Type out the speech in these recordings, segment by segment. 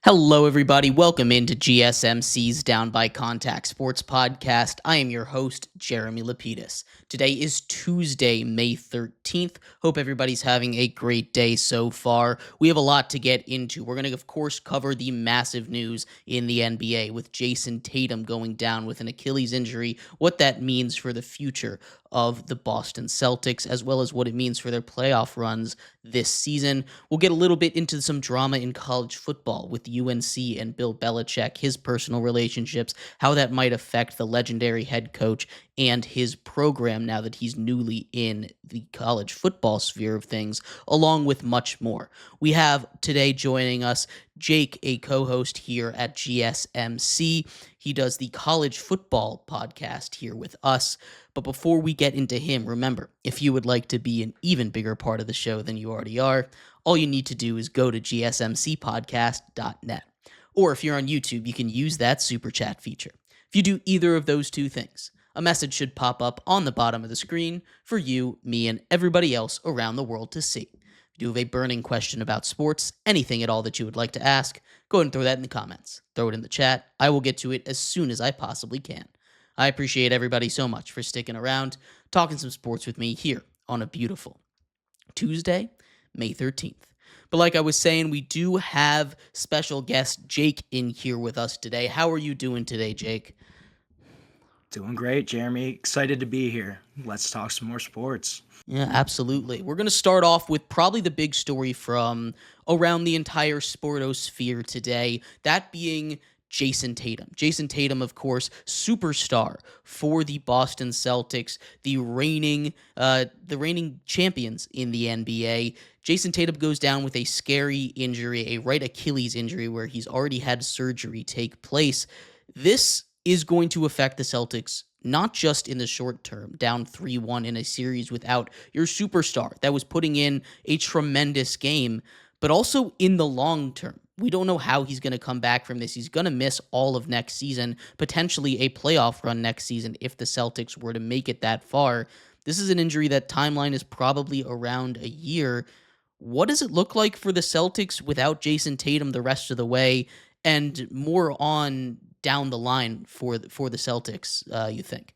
Hello, everybody. Welcome into GSMC's Down by Contact Sports Podcast. I am your host, Jeremy Lapidus. Today is Tuesday, May 13th. Hope everybody's having a great day so far. We have a lot to get into. We're going to, of course, cover the massive news in the NBA with Jayson Tatum going down with an Achilles injury, what that means for the future of the Boston Celtics, as well as what it means for their playoff runs this season. We'll get a little bit into some drama in college football with UNC and Bill Belichick, his personal relationships, how that might affect the legendary head coach and his program now that he's newly in the college football sphere of things, along with much more. We have today joining us Jake, a co-host here at GSMC. He does the college football podcast here with us. But before we get into him, remember, if you would like to be an even bigger part of the show than you already are, all you need to do is go to gsmcpodcast.net. Or if you're on YouTube, you can use that super chat feature. If you do either of those two things, a message should pop up on the bottom of the screen for you, me, and everybody else around the world to see. If you have a burning question about sports, anything at all that you would like to ask, go ahead and throw that in the comments. Throw it in the chat. I will get to it as soon as I possibly can. I appreciate everybody so much for sticking around, talking some sports with me here on a beautiful Tuesday, May 13th. But like I was saying, we do have special guest Jake in here with us today. How are you doing today, Jake? Doing great, Jeremy. Excited to be here. Let's talk some more sports. Yeah, absolutely. We're going to start off with probably the big story from around the entire sportosphere today, that being Jayson Tatum. Jayson Tatum, of course, superstar for the Boston Celtics, the reigning champions in the NBA. Jayson Tatum goes down with a scary injury, a right Achilles injury, where he's already had surgery take place. This is going to affect the Celtics not just in the short term, down 3-1 in a series without your superstar that was putting in a tremendous game, but also in the long term. We don't know how he's going to come back from this. He's going to miss all of next season, potentially a playoff run next season if the Celtics were to make it that far. This is an injury that timeline is probably around a year. What does it look like for the Celtics without Jayson Tatum the rest of the way, and more on down the line for the Celtics, you think?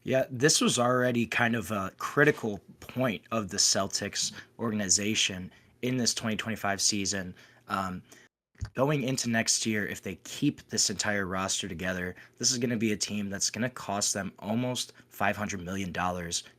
Yeah, this was already kind of a critical point of the Celtics organization in this 2025 season. Um, Going into next year, if they keep this entire roster together, this is going to be a team that's going to cost them almost $500 million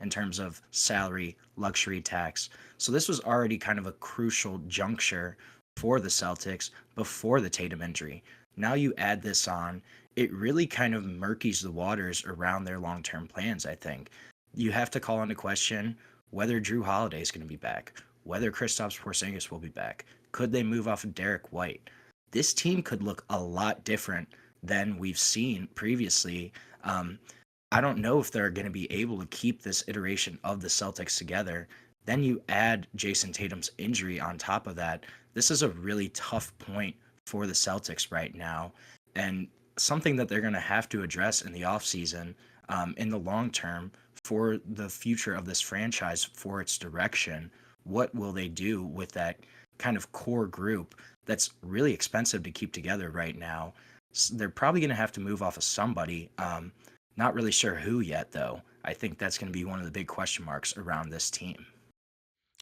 in terms of salary, luxury tax. So this was already kind of a crucial juncture for the Celtics before the Tatum injury. Now you add this on, it really kind of murkies the waters around their long-term plans, I think. You have to call into question whether Drew Holiday is going to be back, whether Kristaps Porzingis will be back. Could they move off of Derek White? This team could look a lot different than we've seen previously. I don't know if they're going to be able to keep this iteration of the Celtics together. Then you add Jayson Tatum's injury on top of that. This is a really tough point for the Celtics right now, and something that they're going to have to address in the offseason, in the long term, for the future of this franchise, for its direction. What will they do with that kind of core group that's really expensive to keep together right now? They're probably going to have to move off of somebody. Not really sure who yet, though. I think that's going to be one of the big question marks around this team.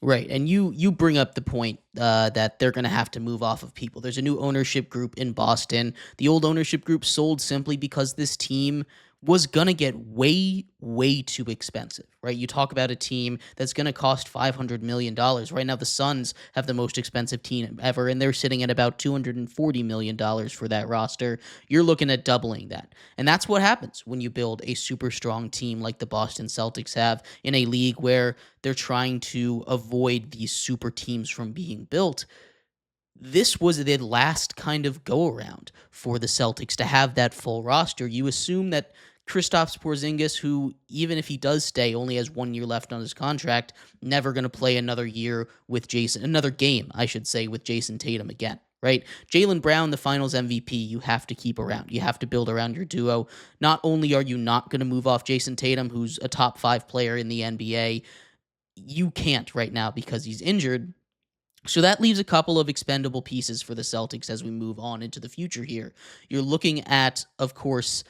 Right, and you bring up the point that they're going to have to move off of people. There's a new ownership group in Boston. The old ownership group sold simply because this team was going to get way, way too expensive, right? You talk about a team that's going to cost $500 million. Right now, the Suns have the most expensive team ever, and they're sitting at about $240 million for that roster. You're looking at doubling that. And that's what happens when you build a super strong team like the Boston Celtics have in a league where they're trying to avoid these super teams from being built. This was the last kind of go around for the Celtics to have that full roster. You assume that Kristaps Porzingis, who even if he does stay, only has 1 year left on his contract, never going to play another game, I should say, with Jayson Tatum again, right? Jaylen Brown, the Finals MVP, you have to keep around. You have to build around your duo. Not only are you not going to move off Jayson Tatum, who's a top 5 player in the NBA, you can't right now because he's injured. So that leaves a couple of expendable pieces for the Celtics as we move on into the future here. You're looking at, of course,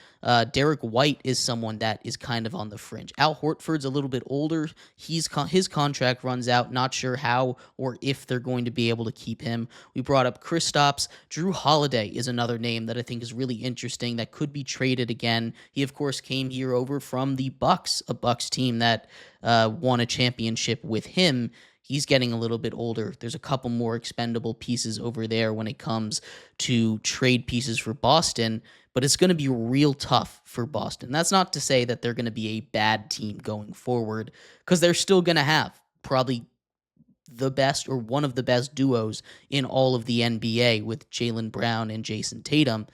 Derek White is someone that is kind of on the fringe. Al Hortford's a little bit older. His contract runs out. Not sure how or if they're going to be able to keep him. We brought up Kristaps. Drew Holiday is another name that I think is really interesting that could be traded again. He, of course, came here over from the Bucks, a Bucks team that won a championship with him. He's getting a little bit older. There's a couple more expendable pieces over there when it comes to trade pieces for Boston, but it's going to be real tough for Boston. That's not to say that they're going to be a bad team going forward, because they're still going to have probably the best or one of the best duos in all of the NBA with Jaylen Brown and Jayson Tatum.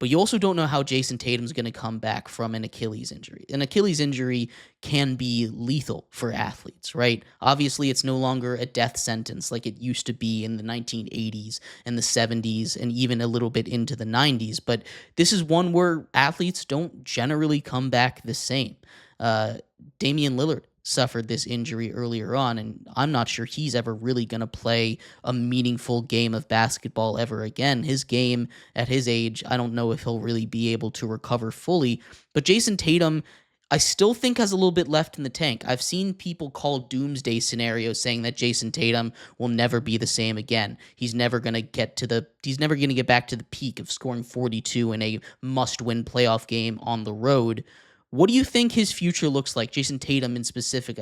But you also don't know how Jayson Tatum's going to come back from an Achilles injury. An Achilles injury can be lethal for athletes, right? Obviously, it's no longer a death sentence like it used to be in the 1980s and the 70s and even a little bit into the 90s. But this is one where athletes don't generally come back the same. Uh, Damian Lillard suffered this injury earlier on, and I'm not sure he's ever really going to play a meaningful game of basketball ever again. His game at his age, I don't know if he'll really be able to recover fully. But Jayson Tatum, I still think has a little bit left in the tank. I've seen people call doomsday scenarios saying that Jayson Tatum will never be the same again. He's never going to get back to the peak of scoring 42 in a must-win playoff game on the road. What do you think his future looks like, Jayson Tatum in specific,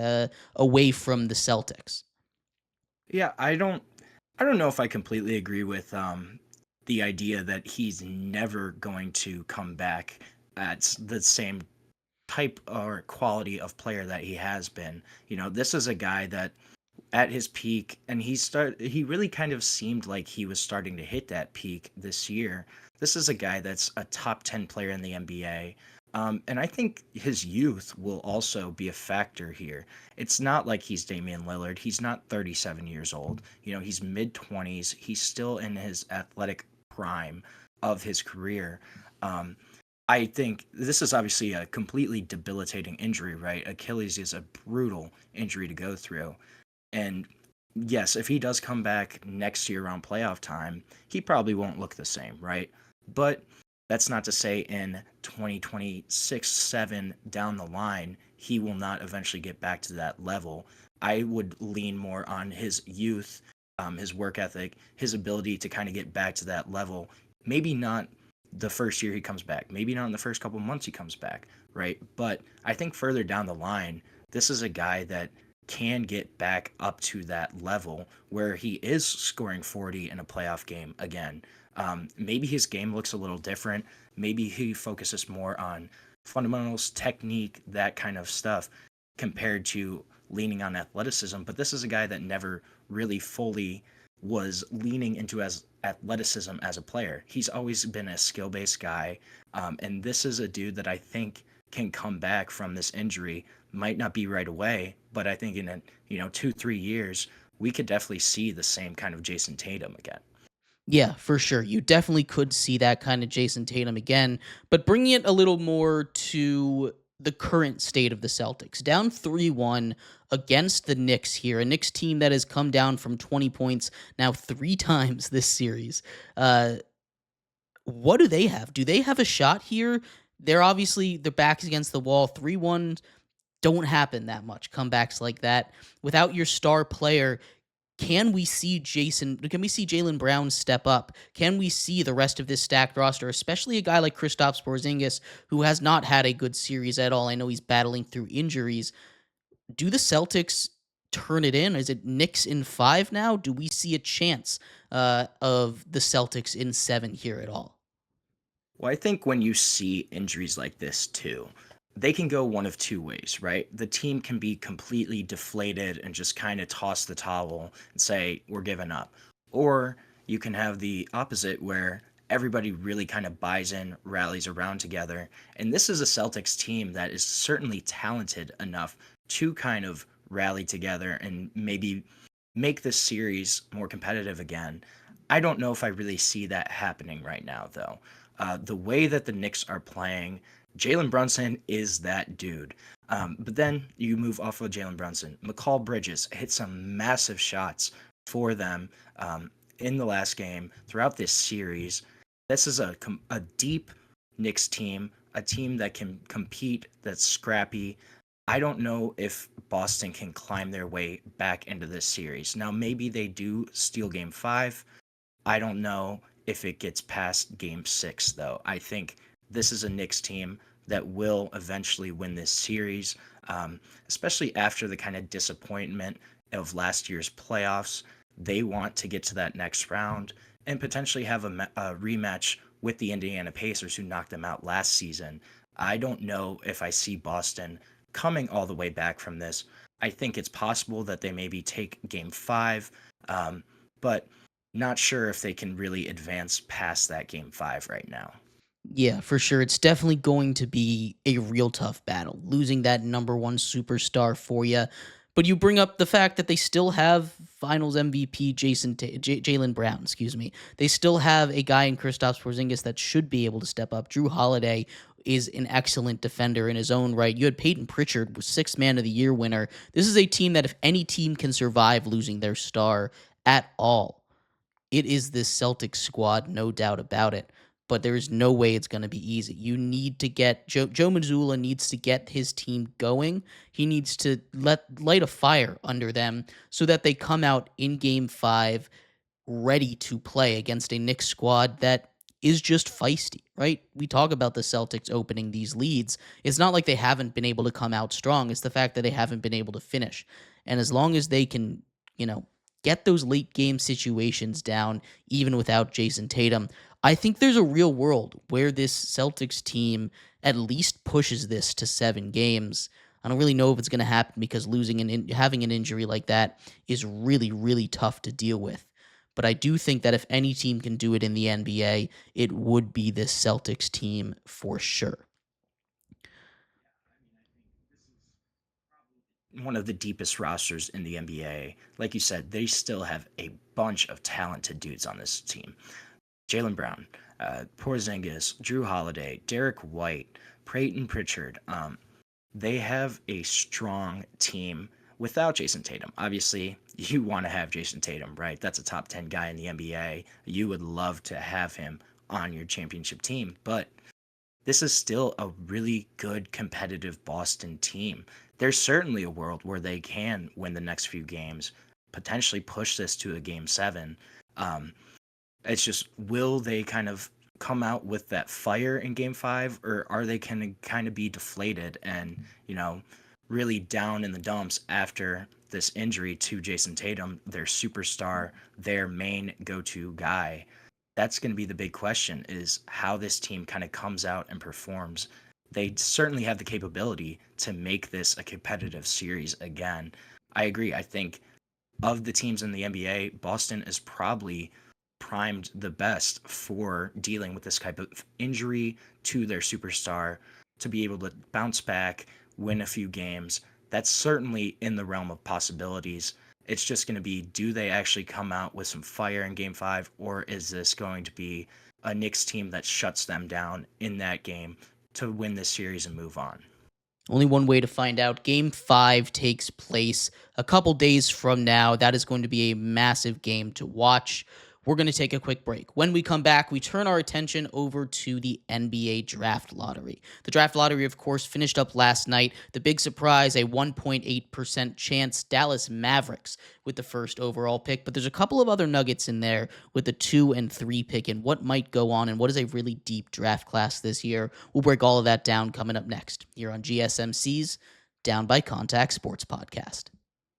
away from the Celtics? Yeah, I don't know if I completely agree with the idea that he's never going to come back at the same type or quality of player that he has been. This is a guy that at his peak, and he really kind of seemed like he was starting to hit that peak this year. This is a guy that's a top 10 player in the NBA. And I think his youth will also be a factor here. It's not like he's Damian Lillard. He's not 37 years old. He's mid 20s. He's still in his athletic prime of his career. Um, I think this is obviously a completely debilitating injury, right? Achilles is a brutal injury to go through. And yes, if he does come back next year around playoff time, he probably won't look the same, right? But that's not to say in 2026, 7 down the line, he will not eventually get back to that level. I would lean more on his youth, his work ethic, his ability to kind of get back to that level. Maybe not the first year he comes back, maybe not in the first couple months he comes back, right? But I think further down the line, this is a guy that can get back up to that level where he is scoring 40 in a playoff game again. Maybe his game looks a little different. Maybe he focuses more on fundamentals, technique, that kind of stuff, compared to leaning on athleticism. But this is a guy that never really fully was leaning into as athleticism as a player. He's always been a skill based guy. And this is a dude that I think can come back from this injury. Might not be right away, but I think in 2-3 years, we could definitely see the same kind of Jayson Tatum again. Yeah, for sure. You definitely could see that kind of Jayson Tatum again, but bringing it a little more to the current state of the Celtics. Down 3-1 against the Knicks here, a Knicks team that has come down from 20 points now 3 times this series. What do they have? Do they have a shot here? They're obviously their backs against the wall. 3-1 don't happen that much. Comebacks like that without your star player. Can we see Jaylen Brown step up? Can we see the rest of this stacked roster, especially a guy like Kristaps Porzingis, who has not had a good series at all? I know he's battling through injuries. Do the Celtics turn it in? Is it Knicks in 5 now? Do we see a chance of the Celtics in 7 here at all? Well, I think when you see injuries like this too, they can go one of two ways, right? The team can be completely deflated and just kind of toss the towel and say, we're giving up. Or you can have the opposite where everybody really kind of buys in, rallies around together. And this is a Celtics team that is certainly talented enough to kind of rally together and maybe make this series more competitive again. I don't know if I really see that happening right now, though. The way that the Knicks are playing, Jalen Brunson is that dude. But then you move off of Jalen Brunson. McCall Bridges hit some massive shots for them in the last game throughout this series. This is a deep Knicks team, a team that can compete, that's scrappy. I don't know if Boston can climb their way back into this series. Now, maybe they do steal game five. I don't know if it gets past game six, though. I think this is a Knicks team that will eventually win this series, especially after the kind of disappointment of last year's playoffs. They want to get to that next round and potentially have a rematch with the Indiana Pacers, who knocked them out last season. I don't know if I see Boston coming all the way back from this. I think it's possible that they maybe take game five, but not sure if they can really advance past that game five right now. Yeah, for sure. It's definitely going to be a real tough battle, losing that number one superstar for you. But you bring up the fact that they still have Finals MVP Jaylen Brown. Excuse me. They still have a guy in Kristaps Porzingis that should be able to step up. Drew Holiday is an excellent defender in his own right. You had Peyton Pritchard, was Sixth Man of the Year winner. This is a team that, if any team can survive losing their star at all, it is this Celtics squad, no doubt about it. But there is no way it's going to be easy. You need to get Joe Mazzulla needs to get his team going. He needs to light a fire under them so that they come out in Game 5 ready to play against a Knicks squad that is just feisty, right? We talk about the Celtics opening these leads. It's not like they haven't been able to come out strong. It's the fact that they haven't been able to finish. And as long as they can, you know, get those late game situations down, even without Jayson Tatum, I think there's a real world where this Celtics team at least pushes this to 7 games. I don't really know if it's going to happen because having an injury like that is really, really tough to deal with. But I do think that if any team can do it in the NBA, it would be this Celtics team for sure. One of the deepest rosters in the NBA. Like you said, they still have a bunch of talented dudes on this team. Jaylen Brown, Porzingis, Drew Holiday, Derek White, Peyton Pritchard. They have a strong team without Jayson Tatum. Obviously, you want to have Jayson Tatum, right? That's a top 10 guy in the NBA. You would love to have him on your championship team, but this is still a really good competitive Boston team. There's certainly a world where they can win the next few games, potentially push this to a game seven. Um, it's just, will they kind of come out with that fire in game five, or are they going to kind of be deflated and, really down in the dumps after this injury to Jayson Tatum, their superstar, their main go-to guy? That's going to be the big question, is how this team kind of comes out and performs. They certainly have the capability to make this a competitive series again. I agree. I think of the teams in the NBA, Boston is probably primed the best for dealing with this type of injury to their superstar, to be able to bounce back, win a few games. That's certainly in the realm of possibilities. It's just going to be, do they actually come out with some fire in game five, or is this going to be a Knicks team that shuts them down in that game to win this series and move on? Only one way to find out. Game 5 takes place a couple days from now. That is going to be a massive game to watch. We're going to take a quick break. When we come back, we turn our attention over to the NBA Draft Lottery. The Draft Lottery, of course, finished up last night. The big surprise, a 1.8% chance, Dallas Mavericks with the first overall pick. But there's a couple of other nuggets in there with the 2 and 3 pick and what might go on and what is a really deep draft class this year. We'll break all of that down coming up next here on GSMC's Down by Contact Sports Podcast.